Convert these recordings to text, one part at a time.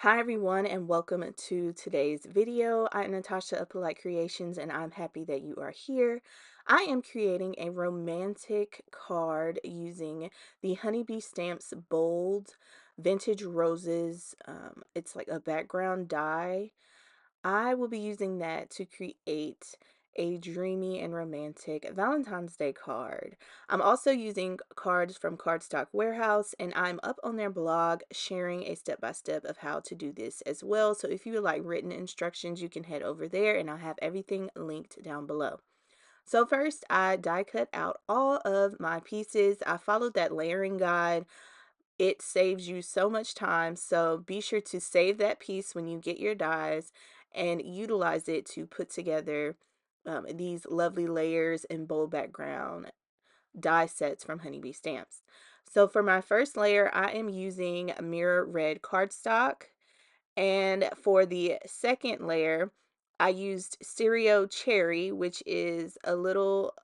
Hi everyone and welcome to today's video. I'm Natasha of Polite Creations and I'm happy that you are here. I am creating a romantic card using the Honeybee Stamps Bold Vintage Roses. It's like a background die. I will be using that to create a dreamy and romantic Valentine's Day card. I'm also using cards from Cardstock Warehouse, and I'm up on their blog sharing a step-by-step of how to do this as well. So if you would like written instructions, you can head over there and I'll have everything linked down below. So first, I die cut out all of my pieces. I followed that layering guide. It saves you so much time, so be sure to save that piece when you get your dies and utilize it to put together these lovely layers and bold background die sets from Honeybee Stamps. So for my first layer, I am using mirror red cardstock, and for the second layer, I used Sirio Cherry, which is a little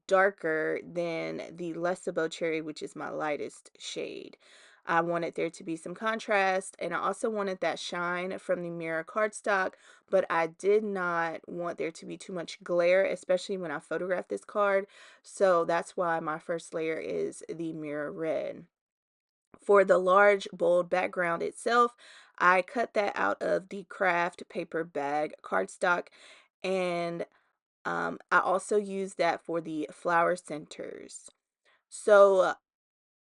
darker than the Lessebo Cherry, which is my lightest shade. I wanted there to be some contrast, and I also wanted that shine from the mirror cardstock, but I did not want there to be too much glare, especially when I photographed this card. So that's why my first layer is the mirror red. For the large bold background itself, I cut that out of the Kraft paper bag cardstock, and I also use that for the flower centers. So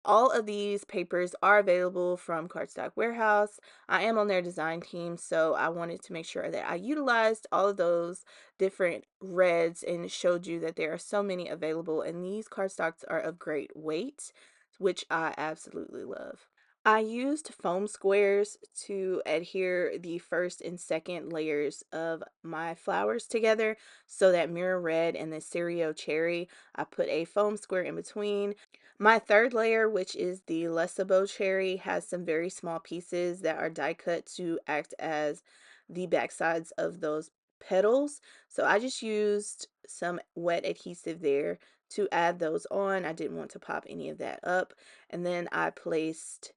all of these papers are available from Cardstock Warehouse. I am on their design team, so I wanted to make sure that I utilized all of those different reds and showed you that there are so many available, and these cardstocks are of great weight, which I absolutely love. I used foam squares to adhere the first and second layers of my flowers together. So that mirror red and the Sirio cherry, I put a foam square in between. My third layer, which is the Lessebo cherry, has some very small pieces that are die cut to act as the back sides of those petals. So I just used some wet adhesive there to add those on. I didn't want to pop any of that up. And then I placed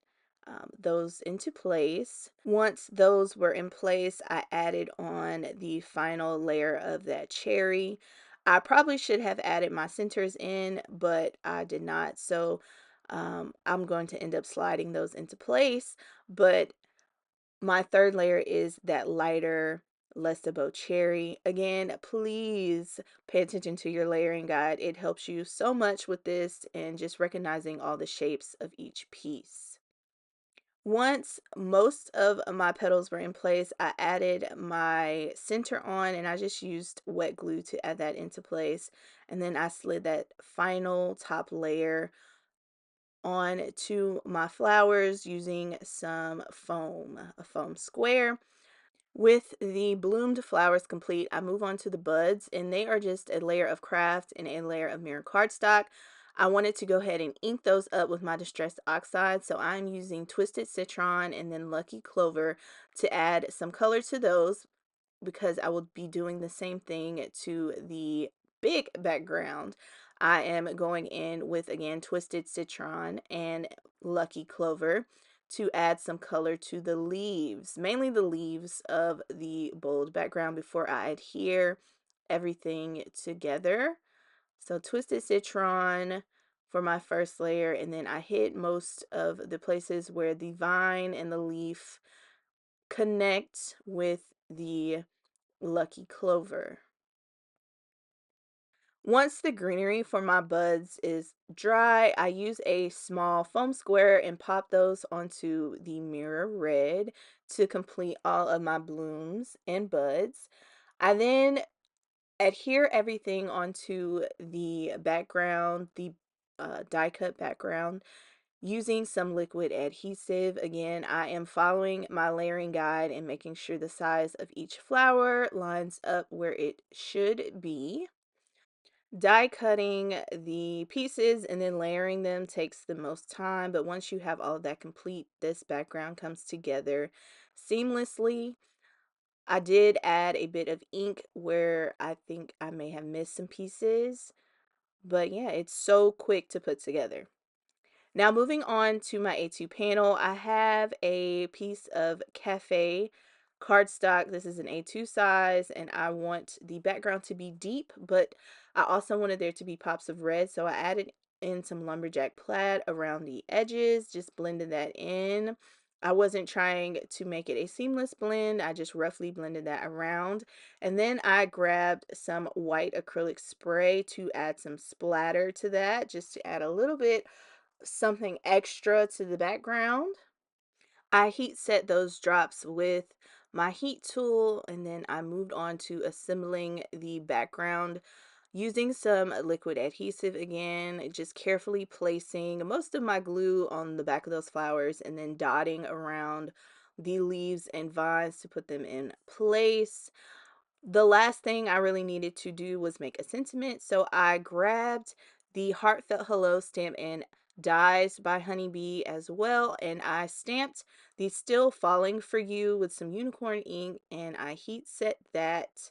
those into place. Once those were in place, I added on the final layer of that cherry. I probably should have added my centers in, but I did not. So I'm going to end up sliding those into place. But my third layer is that lighter Lessebo cherry. Again, please pay attention to your layering guide. It helps you so much with this and just recognizing all the shapes of each piece. Once most of my petals were in place, I added my center on, and I just used wet glue to add that into place. And then I slid that final top layer on to my flowers using some foam, a foam square. With the bloomed flowers complete, I move on to the buds, and they are just a layer of Kraft and a layer of mirror cardstock. I wanted to go ahead and ink those up with my distressed oxide, so I'm using Twisted Citron and then Lucky Clover to add some color to those, because I will be doing the same thing to the big background. I am going in with, again, Twisted Citron and Lucky Clover to add some color to the leaves, mainly the leaves of the bold background, before I adhere everything together. So Twisted Citron for my first layer, and then I hit most of the places where the vine and the leaf connect with the Lucky Clover. Once the greenery for my buds is dry, I use a small foam square and pop those onto the mirror red to complete all of my blooms and buds. I then adhere everything onto the background, the die cut background, using some liquid adhesive. Again, I am following my layering guide and making sure the size of each flower lines up where it should be. Die cutting the pieces and then layering them takes the most time, but once you have all of that complete, this background comes together seamlessly. I did add a bit of ink where I think I may have missed some pieces, but yeah, it's so quick to put together. Now moving on to my A2 panel, I have a piece of Caffe cardstock. This is an A2 size, and I want the background to be deep, but I also wanted there to be pops of red, so I added in some Lumberjack plaid around the edges, just blended that in. I wasn't trying to make it a seamless blend, I just roughly blended that around. And then I grabbed some white acrylic spray to add some splatter to that, just to add a little bit something extra to the background. I heat set those drops with my heat tool, and then I moved on to assembling the background using some liquid adhesive again, just carefully placing most of my glue on the back of those flowers and then dotting around the leaves and vines to put them in place. The last thing I really needed to do was make a sentiment, so I grabbed the Heartfelt Hello stamp and dies by Honeybee as well, and I stamped the Still Falling for You with some unicorn ink, and I heat set that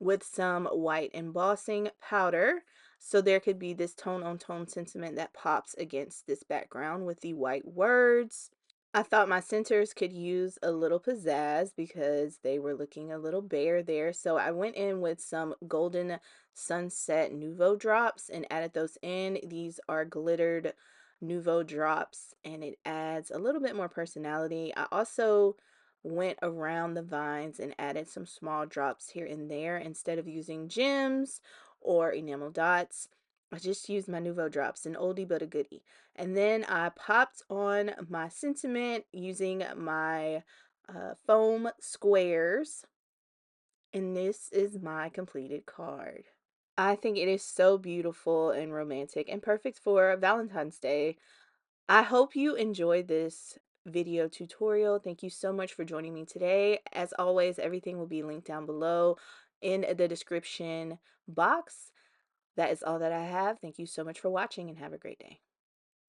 with some white embossing powder so there could be this tone on tone sentiment that pops against this background with the white words. I thought my centers could use a little pizzazz because they were looking a little bare there. So I went in with some golden sunset Nouveau drops and added those in. These are glittered Nouveau drops and it adds a little bit more personality. I also went around the vines and added some small drops here and there instead of using gems or enamel dots. I just used my Nouveau drops, an oldie but a goodie. And then I popped on my sentiment using my foam squares. And this is my completed card. I think it is so beautiful and romantic and perfect for Valentine's Day. I hope you enjoyed this video tutorial. Thank you so much for joining me today. As always, everything will be linked down below in the description box. That is all that I have. Thank you so much for watching and have a great day.